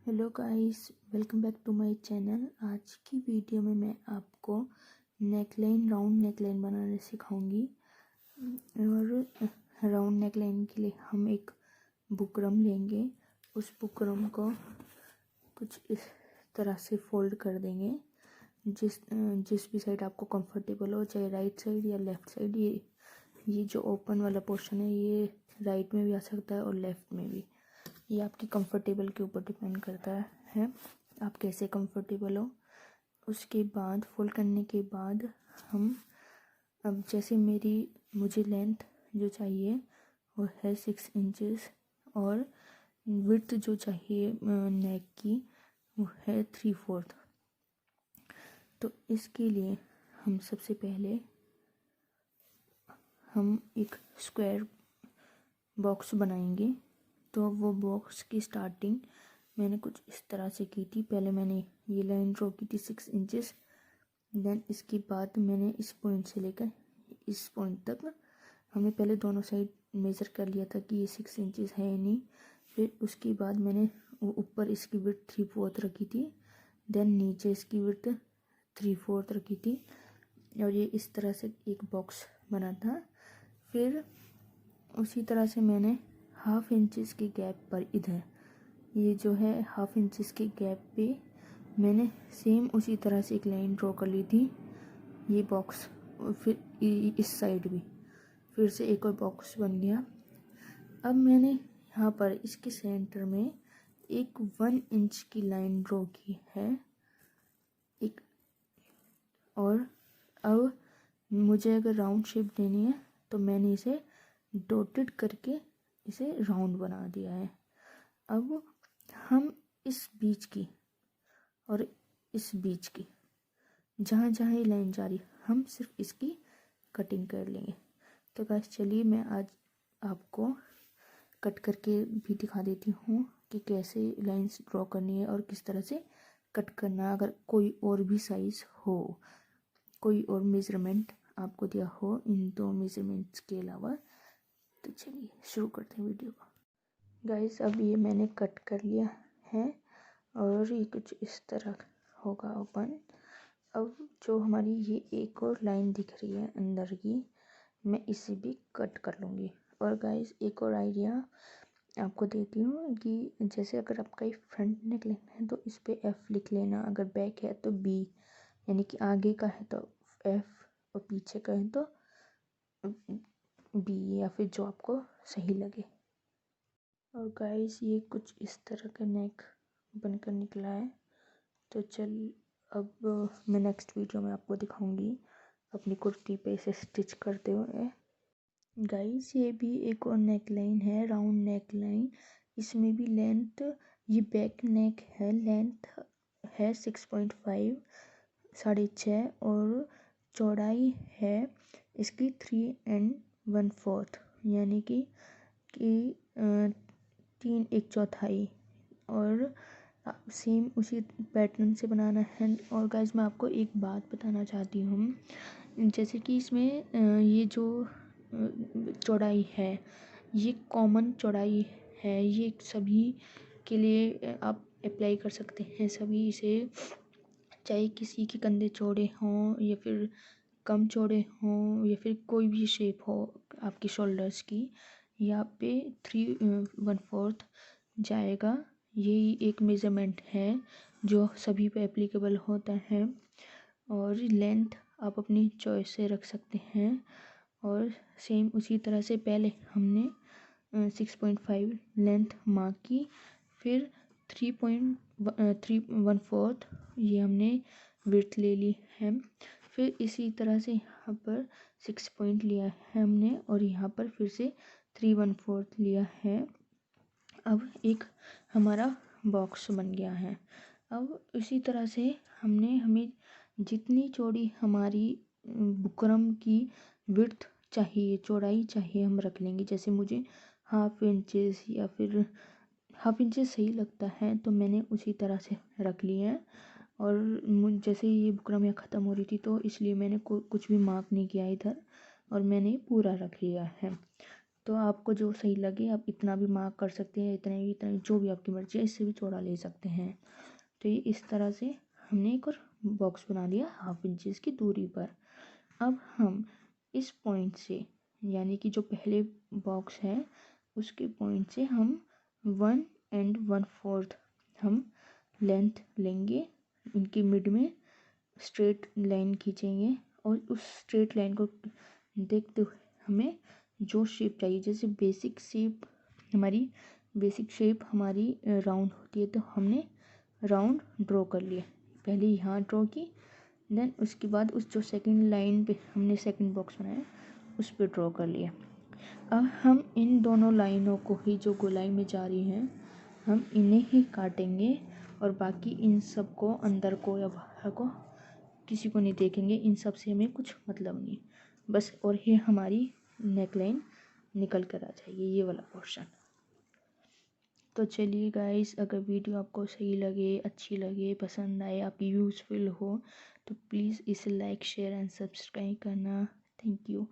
Hello guys, welcome back to my channel. आज की video में मैं आपको राउंड नेकलाइन बनाना सिखाऊंगी। और राउंड नेकलाइन के लिए हम एक बुकरम लेंगे। उस बुकरम को कुछ इस तरह से फोल्ड कर देंगे, जिस भी साइड आपको कंफर्टेबल हो, चाहे राइट साइड या लेफ़्ट साइड। ये जो ओपन वाला पोर्शन है ये राइट में भी आ सकता है और लेफ़्ट में भी। ये आपकी कंफर्टेबल के ऊपर डिपेंड करता है, आप कैसे कंफर्टेबल हो। उसके बाद फोल्ड करने के बाद हम अब जैसे मुझे लेंथ जो चाहिए वो है 6 इंचेस और विड्थ जो चाहिए नेक की वो है 3/4। तो इसके लिए हम सबसे पहले हम एक स्क्वायर बॉक्स बनाएंगे। तो वो बॉक्स की स्टार्टिंग मैंने कुछ इस तरह से की थी। पहले मैंने ये लाइन ड्रॉ की थी 6 इंचेस। देन इसके बाद मैंने इस पॉइंट से लेकर इस पॉइंट तक हमने पहले दोनों साइड मेज़र कर लिया था कि ये 6 इंचेस है या नहीं। फिर उसके बाद मैंने ऊपर इसकी विड्थ 3/4 रखी थी। देन नीचे इसकी विड्थ 3/4 रखी थी और ये इस तरह से एक बॉक्स बना था। फिर उसी तरह से मैंने 1/2 इंचेस के गैप पर इधर ये जो है 1/2 इंचेस के गैप पे मैंने सेम उसी तरह से एक लाइन ड्रॉ कर ली थी, ये बॉक्स। और फिर इस साइड भी फिर से एक और बॉक्स बन गया। अब मैंने यहाँ पर इसके सेंटर में एक 1 इंच की लाइन ड्रॉ की है एक। और अब मुझे अगर राउंड शेप देनी है तो मैंने इसे डॉटेड करके इसे राउंड बना दिया है। अब हम इस बीच की और इस बीच की जहाँ जहाँ ये लाइन जा रही हम सिर्फ इसकी कटिंग कर लेंगे। तो गाइस चलिए मैं आज आपको कट करके भी दिखा देती हूँ कि कैसे लाइंस ड्रॉ करनी है और किस तरह से कट करना। अगर कोई और भी साइज़ हो, कोई और मेज़रमेंट आपको दिया हो इन दो मेज़रमेंट्स के अलावा, तो चलिए शुरू करते हैं वीडियो को। गाइस अब ये मैंने कट कर लिया है और ये कुछ इस तरह होगा ओपन। अब जो हमारी ये एक और लाइन दिख रही है अंदर की, मैं इसे भी कट कर लूँगी। और गाइस एक और आइडिया आपको देती हूँ कि जैसे अगर आपका ये फ्रंट नेक लेना है तो इस पर F लिख लेना, अगर बैक है तो B, यानी कि आगे का है तो F और पीछे का है तो B, या फिर जो आपको सही लगे। और गाइस ये कुछ इस तरह का नेक बनकर निकला है। तो चल अब मैं नेक्स्ट वीडियो में आपको दिखाऊंगी अपनी कुर्ती पे इसे स्टिच करते हुए। गाइस ये भी एक और नेक लाइन है, राउंड नेक लाइन। इसमें भी लेंथ, ये बैक नेक है, लेंथ है 6.5 6.5 और चौड़ाई है इसकी 3 1/4, यानी कि 3 1/4। और सेम उसी पैटर्न से बनाना है। और गाइस मैं आपको एक बात बताना चाहती हूँ, जैसे कि इसमें ये जो चौड़ाई है ये कॉमन चौड़ाई है, ये सभी के लिए आप अप्लाई कर सकते हैं। सभी इसे, चाहे किसी के कंधे चौड़े हों या फिर कम चौड़े हों या फिर कोई भी शेप हो आपकी शोल्डर्स की, यहाँ पे 3 1/4 जाएगा। यही एक मेज़रमेंट है जो सभी पे एप्लीकेबल होता है। और लेंथ आप अपनी चॉइस से रख सकते हैं। और सेम उसी तरह से पहले हमने 6.5 लेंथ मार्क की, फिर 3.3 1/4 ये हमने विड्थ ले ली है। फिर इसी तरह से यहाँ पर 6 पॉइंट लिया है हमने और यहाँ पर फिर से 3 1/4 लिया है। अब एक हमारा बॉक्स बन गया है। अब इसी तरह से हमें जितनी चौड़ी हमारी बुकरम की विड्थ चाहिए, चौड़ाई चाहिए, हम रख लेंगे। जैसे मुझे 1/2 इंचेस या फिर 1/2 इंचेस सही लगता है तो मैंने उसी तरह से रख लिया है। और जैसे ये बुकरम यहाँ ख़त्म हो रही थी तो इसलिए मैंने कुछ भी मार्क नहीं किया इधर और मैंने पूरा रख लिया है। तो आपको जो सही लगे आप इतना भी मार्क कर सकते हैं, इतना जो भी आपकी मर्जी है, इससे भी चौड़ा ले सकते हैं। तो ये इस तरह से हमने एक और बॉक्स बना लिया 1/2 इंचेस की दूरी पर। अब हम इस पॉइंट से, यानी कि जो पहले बॉक्स है उसके पॉइंट से हम 1 and 1/4 हम लेंथ लेंगे, इनकी मिड में स्ट्रेट लाइन खींचेंगे और उस स्ट्रेट लाइन को देखते हुए हमें जो शेप चाहिए, जैसे बेसिक शेप हमारी राउंड होती है, तो हमने राउंड ड्रॉ कर लिया। पहले यहाँ ड्रॉ की, देन उसके बाद उस जो सेकंड लाइन पे हमने सेकंड बॉक्स बनाया उस पर ड्रॉ कर लिया। अब हम इन दोनों लाइनों को ही, जो गोलाई में जा रही हैं, हम इन्हें ही काटेंगे और बाकी इन सब को, अंदर को या बाहर को, किसी को नहीं देखेंगे। इन सब से हमें कुछ मतलब नहीं बस। और ये हमारी नेक लाइन निकल कर आ जाएगी, ये वाला पोर्शन। तो चलिए गाइस, अगर वीडियो आपको सही लगे, अच्छी लगे, पसंद आए, आपकी यूज़फुल हो, तो प्लीज़ इसे लाइक, शेयर एंड सब्सक्राइब करना। Thank you.